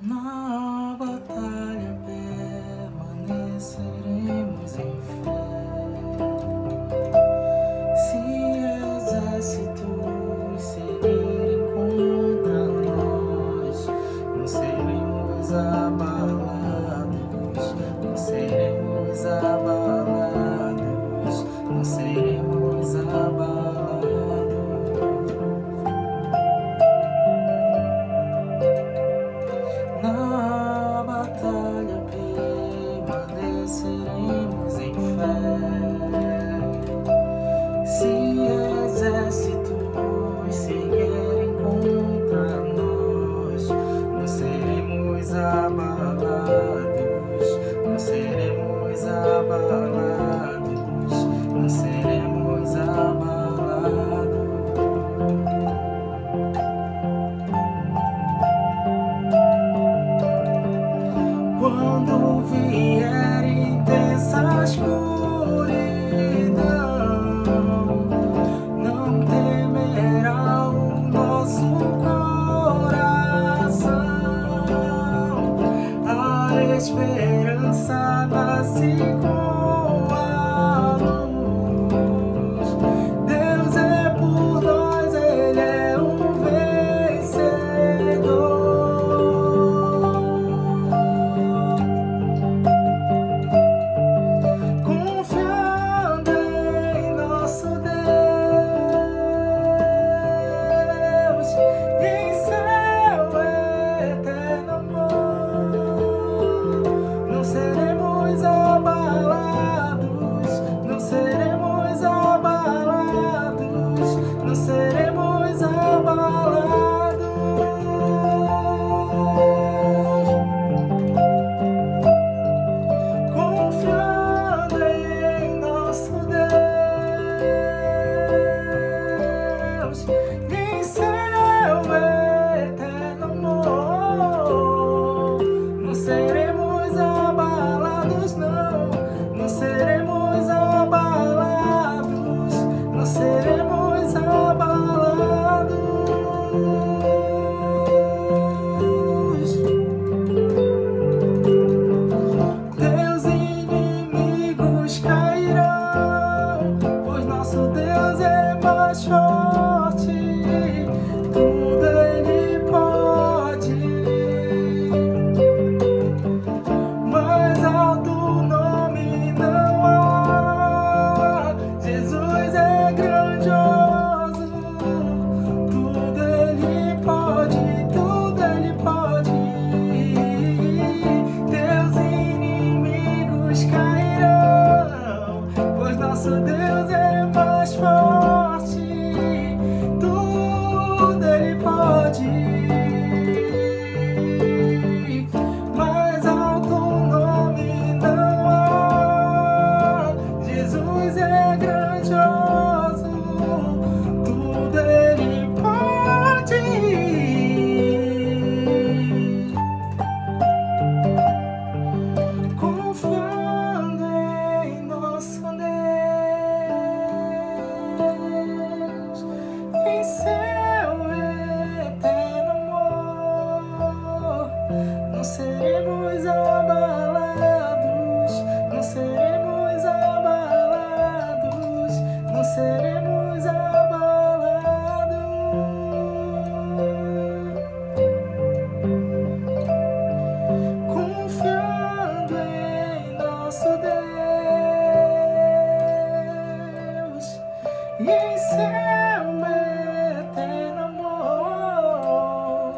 Na batalha permaneceremos em fé. Se exércitos seguirem contra nós, não seremos abalados, não seremos abalados, não seremos abalados. Na batalha permaneceremos em fé. Se exércitos seguirem contra nós, não seremos abalados, não seremos abalados, não seremos abalados. Quando vier intensa escuridão, não temerá o nosso coração. A esperança nasce com a luz. Deus é por nós, Ele é o vencedor. Confiando em nosso Deus e em seu eterno amor, não seremos abalados, não seremos abalados, não seremos abalados. Confiando em nosso Deus e em seu eterno amor, não seremos abalados, não seremos abalados, não seremos abalados. Teus inimigos cairão, pois nosso Deus é mais forte, tudo Ele pode. Mais alto nome não há, Jesus é grandioso, tudo Ele pode, tudo Ele pode. Teus inimigos cairão, pois nosso Deus é mais forte, tudo Ele pode. Mais alto nome não há, Jesus é grandioso, tudo Ele pode. Confiando em nosso Deus, em seu eterno amor, não seremos abalados, não seremos abalados, não seremos abalados. Confiando em nosso Deus e em seu eterno amor,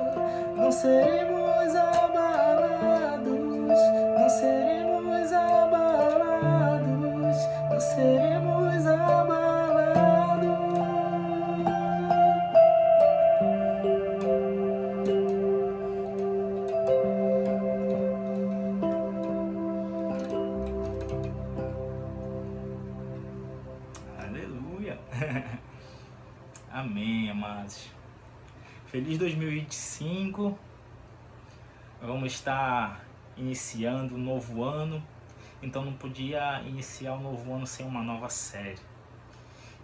não seremos abalados, não seremos abalados, não seremos abalados. Aleluia! Amém, amados. Feliz 2025. Vamos estar iniciando um novo ano. Então não podia iniciar o novo ano sem uma nova série.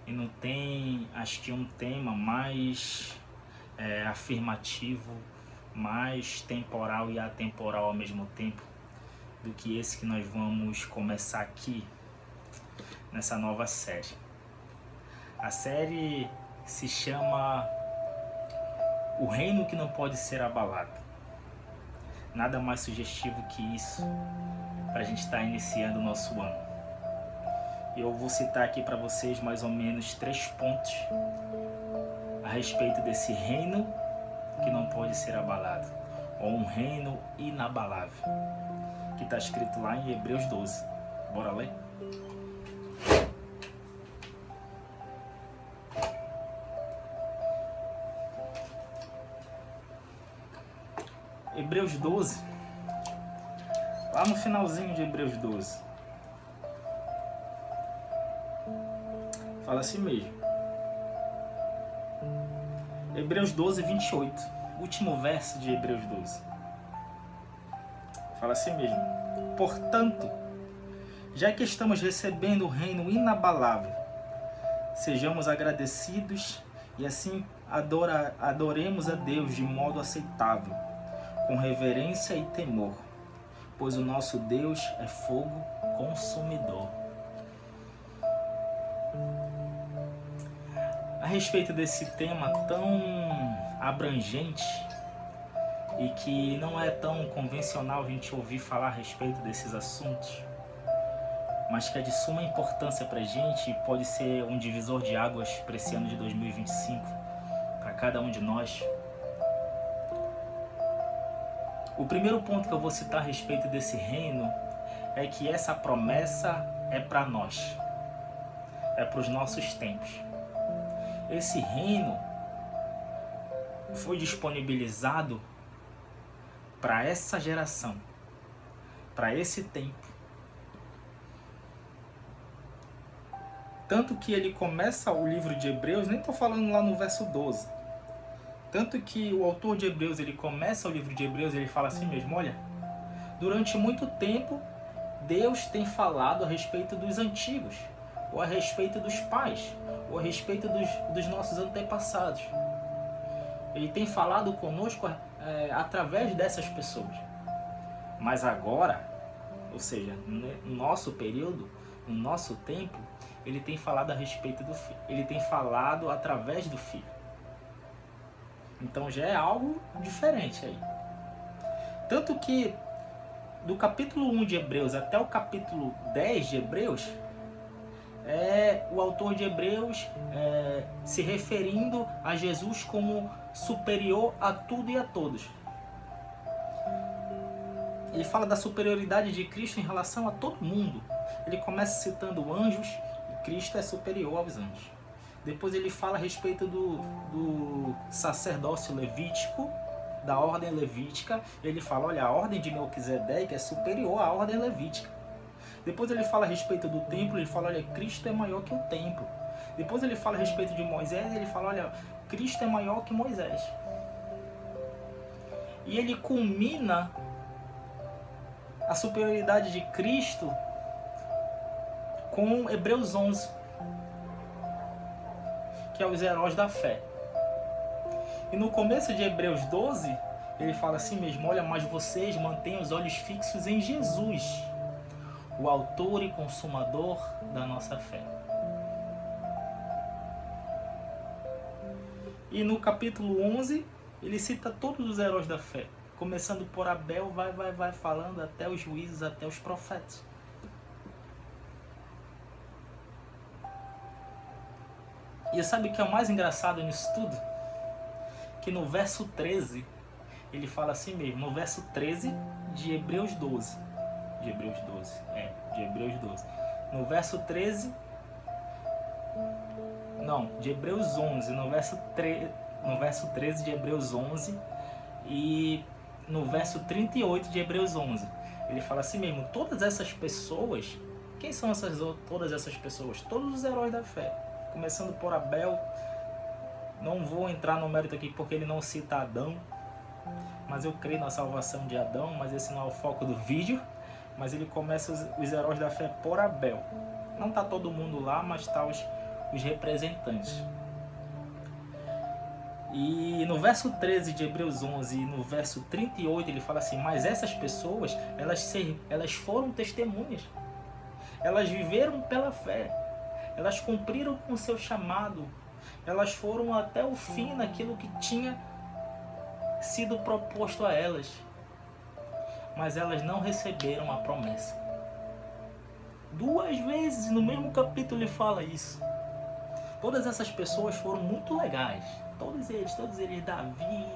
E não tem, acho que um tema mais afirmativo mais temporal e atemporal ao mesmo tempo do que esse que nós vamos começar aqui nessa nova série. A série se chama O Reino que Não Pode Ser Abalado. Nada mais sugestivo que isso para a gente estar iniciando o nosso ano. Eu vou citar aqui para vocês mais ou menos 3 pontos a respeito desse reino que não pode ser abalado, ou um reino inabalável, que está escrito lá em Hebreus 12. Bora ler? Hebreus 12, lá no finalzinho de Hebreus 12, fala assim mesmo. Hebreus 12, 28, último verso de Hebreus 12. Fala assim mesmo. Portanto, já que estamos recebendo o reino inabalável, sejamos agradecidos e assim adoremos a Deus de modo aceitável, com reverência e temor, pois o nosso Deus é fogo consumidor. A respeito desse tema tão abrangente e que não é tão convencional a gente ouvir falar a respeito desses assuntos, mas que é de suma importância para a gente e pode ser um divisor de águas para esse ano de 2025, para cada um de nós. O primeiro ponto que eu vou citar a respeito desse reino é que essa promessa é para nós, é para os nossos tempos. Esse reino foi disponibilizado para essa geração, para esse tempo. Tanto que ele começa o livro de Hebreus, nem estou falando lá no verso 12. Tanto que o autor de Hebreus, ele começa o livro de Hebreus, ele fala assim mesmo, olha, durante muito tempo Deus tem falado a respeito dos antigos, ou a respeito dos pais, ou a respeito dos nossos antepassados. Ele tem falado conosco através dessas pessoas. Mas agora, ou seja, no nosso período, no nosso tempo, ele tem falado a respeito do Filho. Ele tem falado através do Filho. Então já é algo diferente aí. Tanto que do capítulo 1 de Hebreus até o capítulo 10 de Hebreus, o autor de Hebreus se referindo a Jesus como superior a tudo e a todos. Ele fala da superioridade de Cristo em relação a todo mundo. Ele começa citando anjos, e Cristo é superior aos anjos. Depois ele fala a respeito do sacerdócio levítico, da ordem levítica. Ele fala, olha, a ordem de Melquisedeque é superior à ordem levítica. Depois ele fala a respeito do templo, ele fala, olha, Cristo é maior que o templo. Depois ele fala a respeito de Moisés, ele fala, olha, Cristo é maior que Moisés. E ele culmina a superioridade de Cristo com Hebreus 11, que é os heróis da fé. E no começo de Hebreus 12, ele fala assim mesmo, olha, mas vocês mantenham os olhos fixos em Jesus, o autor e consumador da nossa fé. E no capítulo 11, ele cita todos os heróis da fé. Começando por Abel, vai falando até os juízes, até os profetas. E sabe o que é o mais engraçado nisso tudo? Que no verso 13, ele fala assim mesmo, no verso 13 de Hebreus 12. De Hebreus 12. No verso 13... Não, de Hebreus 11. No verso 13 de Hebreus 11 e no verso 38 de Hebreus 11. Ele fala assim mesmo, todas essas pessoas... Quem são todas essas pessoas? Todos os heróis da fé. Começando por Abel. Não vou entrar no mérito aqui porque ele não cita Adão. Mas eu creio na salvação de Adão, mas esse não é o foco do vídeo. Mas ele começa os heróis da fé por Abel. Não está todo mundo lá, mas está os representantes. E no verso 13 de Hebreus 11 e no verso 38 ele fala assim: mas essas pessoas, elas foram testemunhas, elas viveram pela fé, elas cumpriram com o seu chamado, elas foram até o fim naquilo que tinha sido proposto a elas, mas elas não receberam a promessa. 2 vezes no mesmo capítulo ele fala isso. Todas essas pessoas foram muito legais, todos eles, Davi,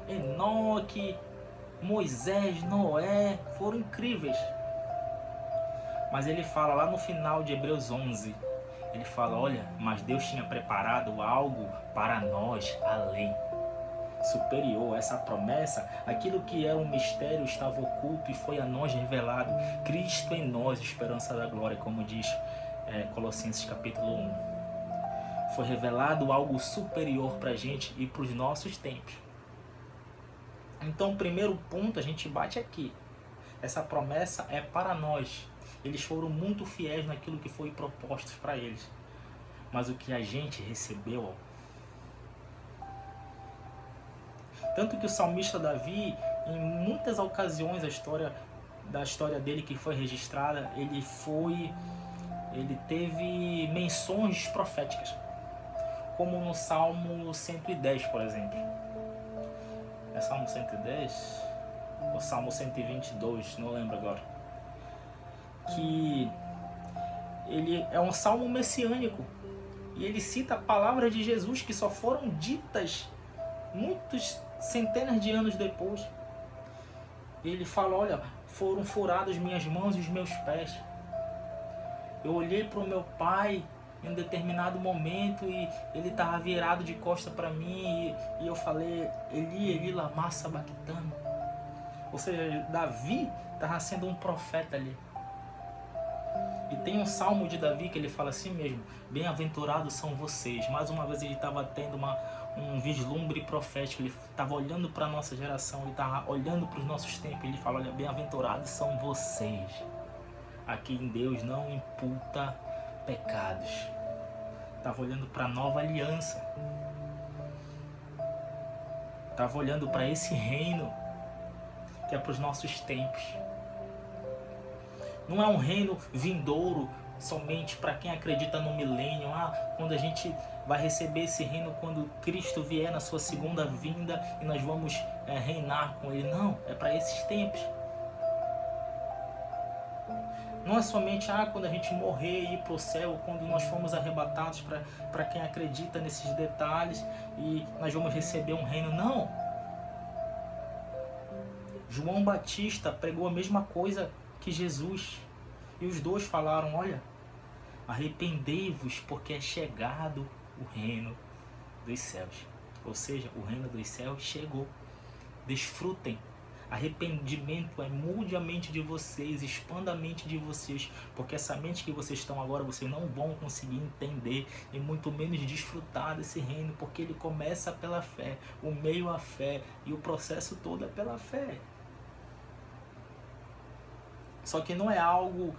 Enoque, Moisés, Noé, foram incríveis. Mas ele fala lá no final de Hebreus 11, ele fala: olha, mas Deus tinha preparado algo para nós além, superior a essa promessa. Aquilo que era um mistério estava oculto e foi a nós revelado, Cristo em nós, esperança da glória, como diz Colossenses capítulo 1. Foi revelado algo superior para a gente e para os nossos tempos. Então, o primeiro ponto a gente bate aqui: essa promessa é para nós. Eles foram muito fiéis naquilo que foi proposto para eles, mas o que a gente recebeu, tanto que o salmista Davi, em muitas ocasiões da história dele que foi registrada, ele teve menções proféticas, como no Salmo 110, por exemplo. É Salmo 110 ou Salmo 122, não lembro agora. Que ele é um salmo messiânico e ele cita palavras de Jesus que só foram ditas muitos centenas de anos depois. Ele fala: olha, foram furadas minhas mãos e os meus pés. Eu olhei para o meu pai em um determinado momento e ele estava virado de costa para mim e eu falei: Eli, Eli, lama sabachthani. Ou seja, Davi estava sendo um profeta ali. E tem um salmo de Davi que ele fala assim mesmo: bem-aventurados são vocês. Mais uma vez ele estava tendo um vislumbre profético, ele estava olhando para a nossa geração, ele estava olhando para os nossos tempos, ele fala: olha, bem-aventurados são vocês. Aqui em Deus não imputa pecados. Estava olhando para a nova aliança. Estava olhando para esse reino que é para os nossos tempos. Não é um reino vindouro somente para quem acredita no milênio. Quando a gente vai receber esse reino, quando Cristo vier na sua segunda vinda e nós vamos reinar com Ele. Não, é para esses tempos. Não é somente quando a gente morrer e ir para o céu, quando nós formos arrebatados, para quem acredita nesses detalhes e nós vamos receber um reino. Não. João Batista pregou a mesma coisa que Jesus. E os dois falaram: olha, arrependei-vos porque é chegado o reino dos céus. Ou seja, o reino dos céus chegou. Desfrutem. Arrependimento é mude a mente de vocês, expanda a mente de vocês, porque essa mente que vocês estão agora, vocês não vão conseguir entender e muito menos desfrutar desse reino, porque ele começa pela fé, o meio a fé e o processo todo é pela fé. Só que não é algo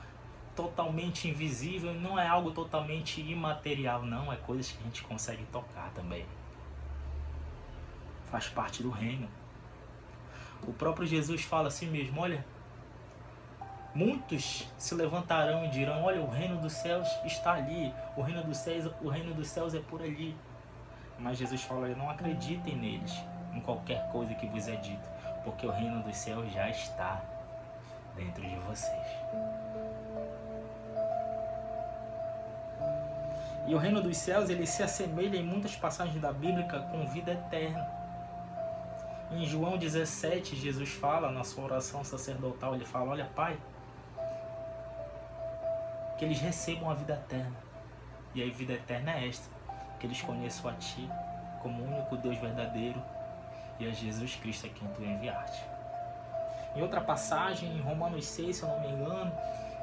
totalmente invisível, não é algo totalmente imaterial, não, é coisas que a gente consegue tocar também. Faz parte do reino. O próprio Jesus fala assim mesmo: olha, muitos se levantarão e dirão: olha, o reino dos céus está ali, o reino dos céus é por ali. Mas Jesus fala: olha, não acreditem neles, em qualquer coisa que vos é dito, porque o reino dos céus já está dentro de vocês. E o reino dos céus, ele se assemelha em muitas passagens da Bíblia com vida eterna. Em João 17, Jesus fala na sua oração sacerdotal, ele fala: olha, Pai, que eles recebam a vida eterna. E a vida eterna é esta: que eles conheçam a Ti como o único Deus verdadeiro e a Jesus Cristo a quem Tu enviaste. Em outra passagem, em Romanos 6, se eu não me engano,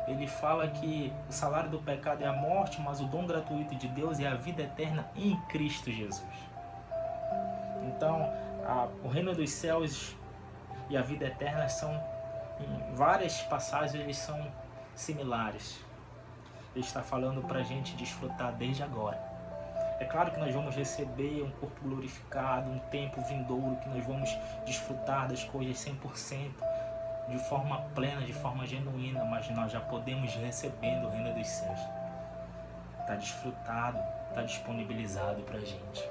ele fala que o salário do pecado é a morte, mas o dom gratuito de Deus é a vida eterna em Cristo Jesus. Então, o reino dos céus e a vida eterna são, em várias passagens, eles são similares. Ele está falando para a gente desfrutar desde agora É claro que nós vamos receber um corpo glorificado, um tempo vindouro, que nós vamos desfrutar das coisas 100%, de forma plena, de forma genuína, mas nós já podemos receber do reino dos céus. Está desfrutado, está disponibilizado para a gente.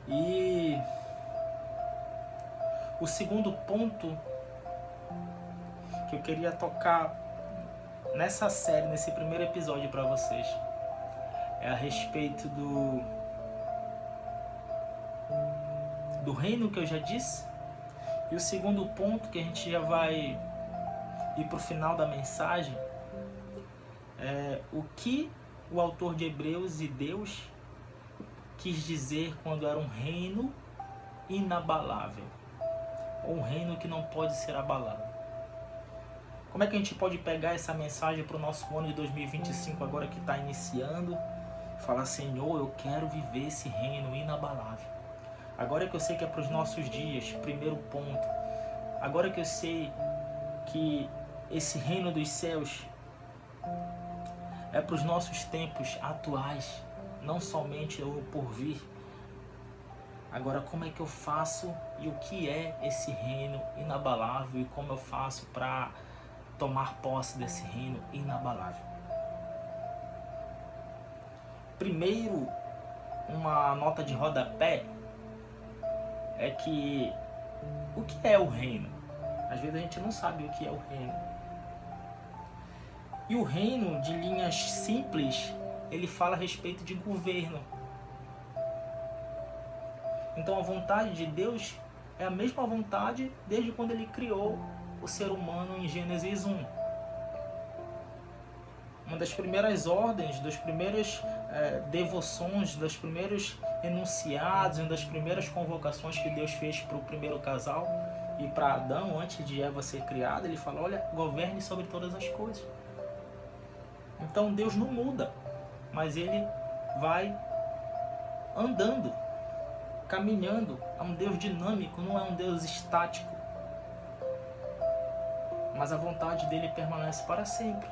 E o segundo ponto que eu queria tocar nessa série, nesse primeiro episódio para vocês, é a respeito do reino que eu já disse. E o segundo ponto, que a gente já vai ir para o final da mensagem, é o que o autor de Hebreus e Deus quis dizer quando era um reino inabalável, ou um reino que não pode ser abalado. Como é que a gente pode pegar essa mensagem para o nosso ano de 2025, agora que está iniciando, e falar: Senhor, eu quero viver esse reino inabalável. Agora que eu sei que é para os nossos dias, primeiro ponto. Agora que eu sei que esse reino dos céus é para os nossos tempos atuais, não somente o porvir. Agora, como é que eu faço e o que é esse reino inabalável e como eu faço para tomar posse desse reino inabalável? Primeiro, uma nota de rodapé é que o que é o reino? Às vezes a gente não sabe o que é o reino. E o reino, de linhas simples, ele fala a respeito de governo. Então a vontade de Deus é a mesma vontade desde quando ele criou o ser humano em Gênesis 1. Uma das primeiras ordens, das primeiras devoções, dos primeiros enunciados, uma das primeiras convocações que Deus fez para o primeiro casal e para Adão, antes de Eva ser criada, ele fala: olha, governe sobre todas as coisas. Então Deus não muda, mas ele vai andando, caminhando. É um Deus dinâmico, não é um Deus estático. Mas a vontade dele permanece para sempre.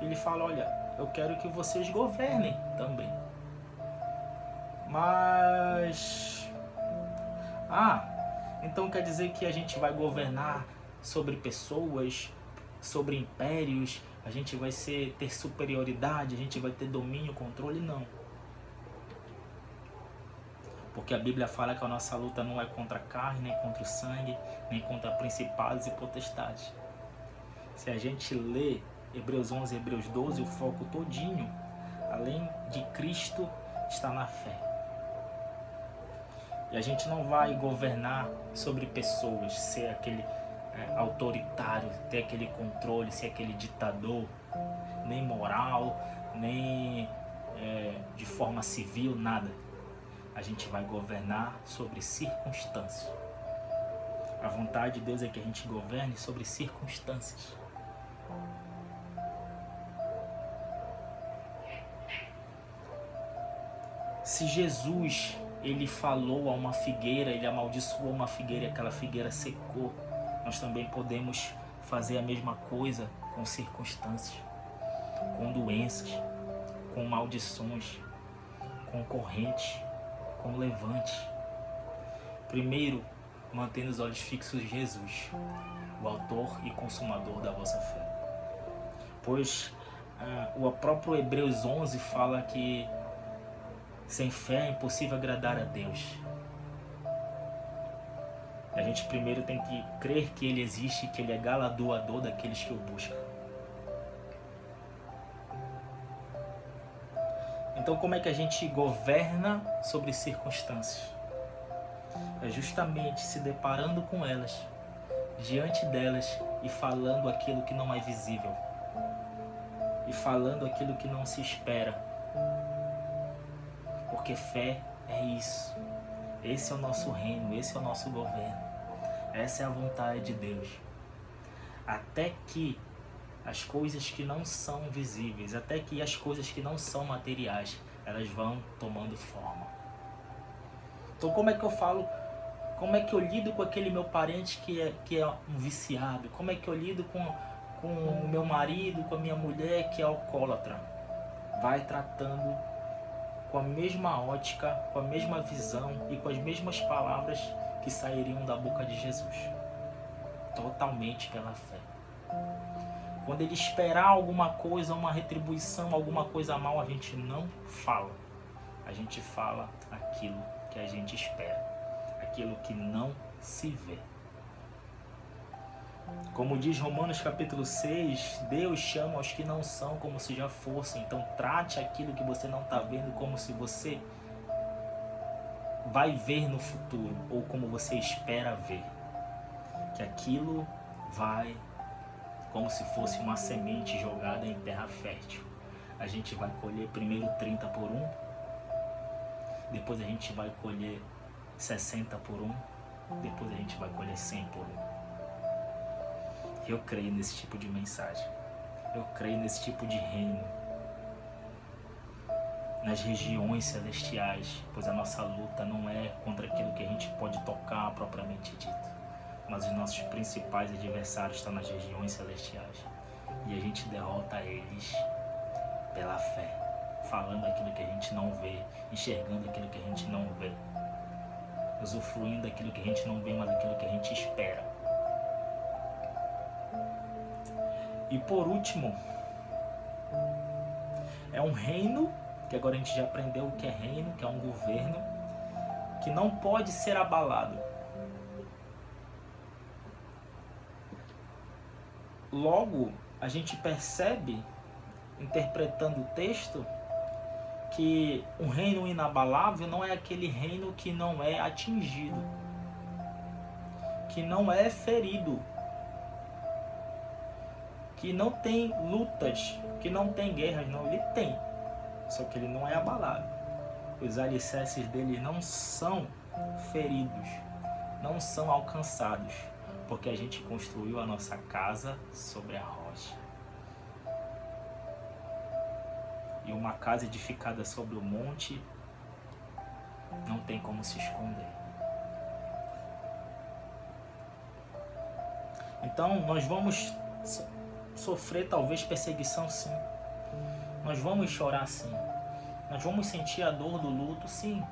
Ele fala: olha, eu quero que vocês governem também. Mas... então quer dizer que a gente vai governar sobre pessoas, sobre impérios, a gente vai ter superioridade, a gente vai ter domínio, controle? Não. Porque a Bíblia fala que a nossa luta não é contra a carne, nem contra o sangue, nem contra principados e potestades. Se a gente lê Hebreus 11 e Hebreus 12, o foco todinho, além de Cristo, está na fé. E a gente não vai governar sobre pessoas, ser aquele autoritário, ter aquele controle, ser aquele ditador, nem moral, nem de forma civil, nada. A gente vai governar sobre circunstâncias. A vontade de Deus é que a gente governe sobre circunstâncias. Se Jesus, ele falou a uma figueira, ele amaldiçoou uma figueira e aquela figueira secou, nós também podemos fazer a mesma coisa com circunstâncias, com doenças, com maldições, com correntes, com levantes. Primeiro, mantendo os olhos fixos em Jesus, o autor e consumador da vossa fé. Pois o próprio Hebreus 11 fala que sem fé é impossível agradar a Deus. A gente primeiro tem que crer que Ele existe, que Ele é galardoador daqueles que o buscam. Então, como é que a gente governa sobre circunstâncias? É justamente se deparando com elas, diante delas e falando aquilo que não é visível. E falando aquilo que não se espera. Porque fé é isso. Esse é o nosso reino, esse é o nosso governo. Essa é a vontade de Deus. Até que as coisas que não são visíveis, até que as coisas que não são materiais, elas vão tomando forma. Então como é que eu falo, como é que eu lido com aquele meu parente que é um viciado? Como é que eu lido com o meu marido, com a minha mulher que é alcoólatra? vai tratando com a mesma ótica, com a mesma visão e com as mesmas palavras que sairiam da boca de Jesus. Totalmente pela fé. Quando ele esperar alguma coisa, uma retribuição, alguma coisa mal, a gente não fala. A gente fala aquilo que a gente espera, aquilo que não se vê. Como diz Romanos capítulo 6, Deus chama os que não são como se já fossem. Então trate aquilo que você não está vendo como se você vai ver no futuro, ou como você espera ver. Que aquilo vai como se fosse uma semente jogada em terra fértil. A gente vai colher primeiro 30 por 1, depois a gente vai colher 60 por 1, depois a gente vai colher 100 por 1. Eu creio nesse tipo de mensagem. Eu creio nesse tipo de reino. Nas regiões celestiais, pois a nossa luta não é contra aquilo que a gente pode tocar propriamente dito, mas os nossos principais adversários estão nas regiões celestiais. E a gente derrota eles pela fé, falando aquilo que a gente não vê, enxergando aquilo que a gente não vê, usufruindo daquilo que a gente não vê, mas aquilo que a gente espera. E por último, é um reino, que agora a gente já aprendeu o que é reino, que é um governo, que não pode ser abalado. Logo, a gente percebe, interpretando o texto, que um reino inabalável não é aquele reino que não é atingido, que não é ferido, que não tem lutas, que não tem guerras. Não, ele tem, só que ele não é abalado. Os alicerces dele não são feridos, não são alcançados, porque a gente construiu a nossa casa sobre a rocha. E uma casa edificada sobre o monte não tem como se esconder. Então nós vamos sofrer talvez perseguição, sim. Nós vamos chorar, sim. Nós vamos sentir a dor do luto, sim.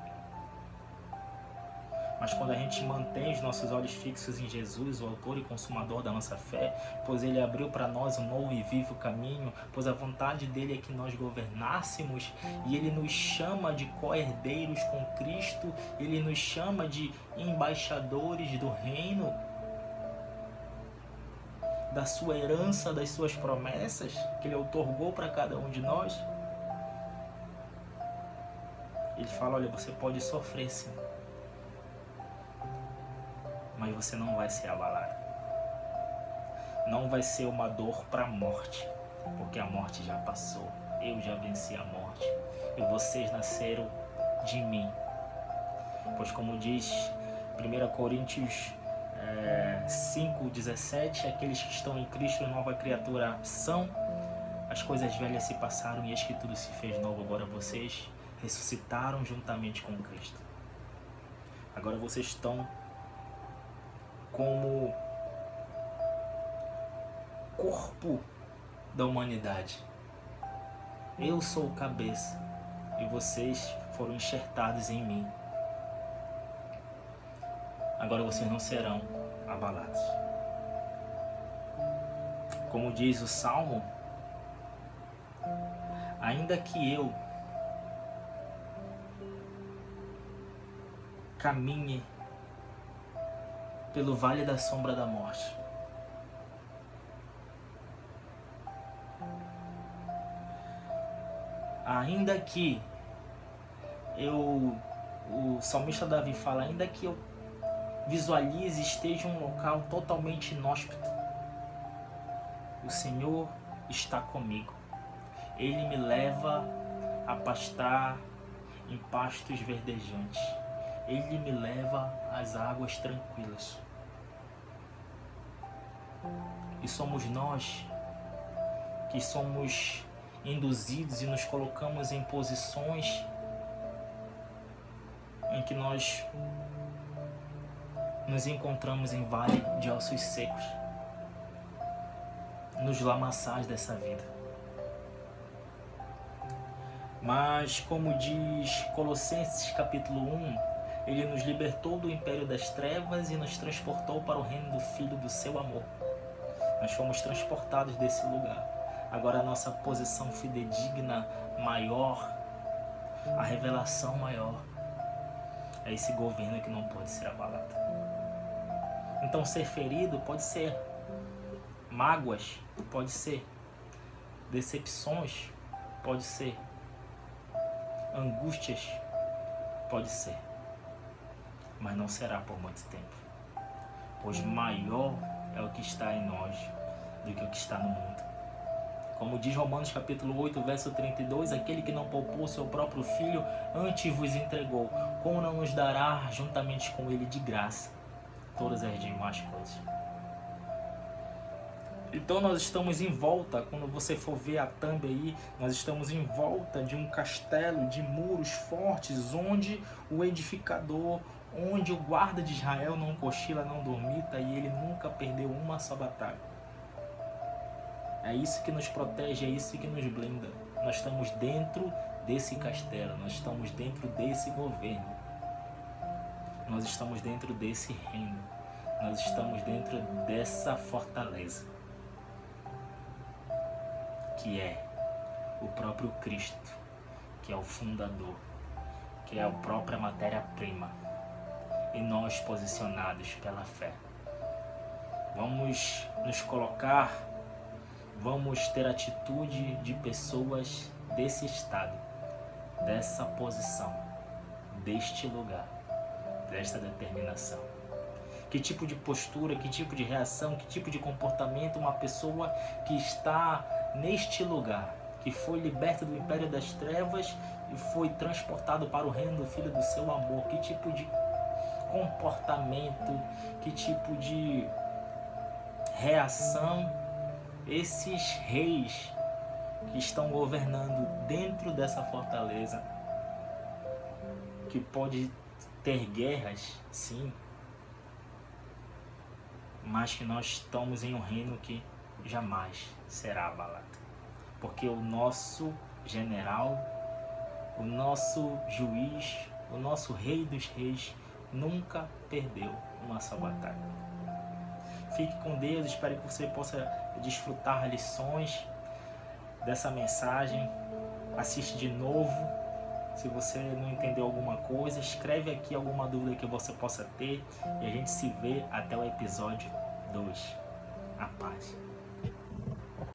Mas quando a gente mantém os nossos olhos fixos em Jesus, o autor e consumador da nossa fé, pois ele abriu para nós um novo e vivo caminho, pois a vontade dele é que nós governássemos, e ele nos chama de co-herdeiros com Cristo, ele nos chama de embaixadores do reino, da sua herança, das suas promessas que ele outorgou para cada um de nós. Ele fala, olha, você pode sofrer, sim, mas você não vai ser abalado. Não vai ser uma dor para a morte, porque a morte já passou. Eu já venci a morte e vocês nasceram de mim. Pois como diz 1 Coríntios 5:17, aqueles que estão em Cristo, nova criatura são. As coisas velhas se passaram e eis que tudo se fez novo. Agora vocês ressuscitaram juntamente com Cristo. Agora vocês estão como corpo da humanidade. Eu sou o cabeça e vocês foram enxertados em mim. Agora vocês não serão abalados. Como diz o Salmo, ainda que eu caminhe pelo vale da sombra da morte, ainda que o salmista Davi fala, ainda que eu visualize, esteja em um local totalmente inóspito, o Senhor está comigo. Ele me leva a pastar em pastos verdejantes. Ele me leva às águas tranquilas. E somos nós que somos induzidos e nos colocamos em posições em que nós nos encontramos em vale de ossos secos, nos lamaçais dessa vida. Mas como diz Colossenses capítulo 1, ele nos libertou do império das trevas e nos transportou para o reino do Filho do seu amor. Nós fomos transportados desse lugar. Agora a nossa posição fidedigna maior, a revelação maior, é esse governo que não pode ser abalado. Então ser ferido pode ser mágoas, pode ser decepções, pode ser angústias, pode ser, mas não será por muito tempo, pois maior é o que está em nós do que o que está no mundo. Como diz Romanos capítulo 8, verso 32, aquele que não poupou seu próprio filho, antes vos entregou, como não nos dará juntamente com ele de graça todas as demais coisas? Então nós estamos em volta, quando você for ver a thumb aí, nós estamos em volta de um castelo de muros fortes, onde o edificador, onde o guarda de Israel não cochila, não dormita, e ele nunca perdeu uma só batalha. É isso que nos protege, é isso que nos blinda. Nós estamos dentro desse castelo, nós estamos dentro desse governo, nós estamos dentro desse reino, nós estamos dentro dessa fortaleza, que é o próprio Cristo, que é o fundador, que é a própria matéria-prima, e nós posicionados pela fé. Vamos nos colocar, vamos ter atitude de pessoas desse estado, dessa posição, deste lugar, desta determinação. Que tipo de postura, que tipo de reação, que tipo de comportamento uma pessoa que está neste lugar, que foi liberta do império das trevas e foi transportado para o reino do Filho do seu amor, que tipo de comportamento, que tipo de reação esses reis que estão governando dentro dessa fortaleza, que pode ter guerras, sim, mas que nós estamos em um reino que jamais será abalado, porque o nosso general, o nosso juiz, o nosso rei dos reis nunca perdeu uma só batalha. Fique com Deus, espero que você possa desfrutar lições dessa mensagem. Assiste de novo. Se você não entendeu alguma coisa, escreve aqui alguma dúvida que você possa ter e a gente se vê até o episódio 2. A paz.